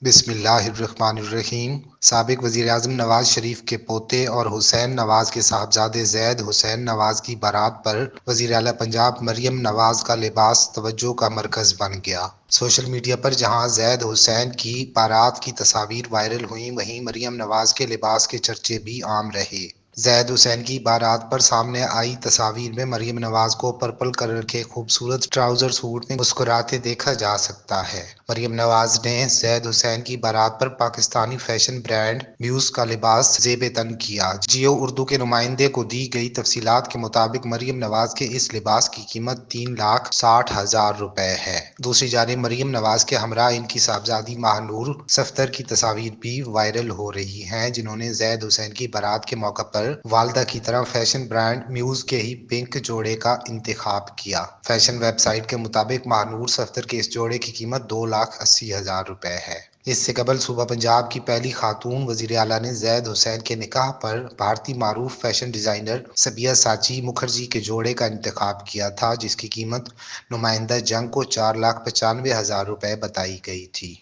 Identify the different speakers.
Speaker 1: بسم اللہ الرحمن الرحیم۔ سابق وزیر اعظم نواز شریف کے پوتے اور حسین نواز کے صاحبزادے زید حسین نواز کی بارات پر وزیر اعلیٰ پنجاب مریم نواز کا لباس توجہ کا مرکز بن گیا۔ سوشل میڈیا پر جہاں زید حسین کی بارات کی تصاویر وائرل ہوئیں، وہیں مریم نواز کے لباس کے چرچے بھی عام رہے۔ زید حسین کی بارات پر سامنے آئی تصاویر میں مریم نواز کو پرپل کلر کے خوبصورت ٹراؤزر سوٹ میں مسکراتے دیکھا جا سکتا ہے۔ مریم نواز نے زید حسین کی بارات پر پاکستانی فیشن برانڈ میوز کا لباس زیب تن کیا۔ جیو اردو کے نمائندے کو دی گئی تفصیلات کے مطابق مریم نواز کے اس لباس کی قیمت 3,60,000 روپے ہے۔ دوسری جانب مریم نواز کے ہمراہ ان کی صاحبزادی ماہ نور صفدر کی تصاویر بھی وائرل ہو رہی ہیں، جنہوں نے زید حسین کی بارات کے موقع پر والدہ کی طرح فیشن برانڈ میوز کے ہی پنک جوڑے کا انتخاب کیا۔ فیشن ویب سائٹ کے مطابق ماہ نور صفدر کے اس جوڑے کی قیمت 2,80,000 روپے ہے۔ اس سے قبل صوبہ پنجاب کی پہلی خاتون وزیر اعلیٰ نے زید حسین کے نکاح پر بھارتی معروف فیشن ڈیزائنر سبیہ ساچی مکھرجی کے جوڑے کا انتخاب کیا تھا، جس کی قیمت نمائندہ جنگ کو 4,95,000 روپے بتائی گئی تھی۔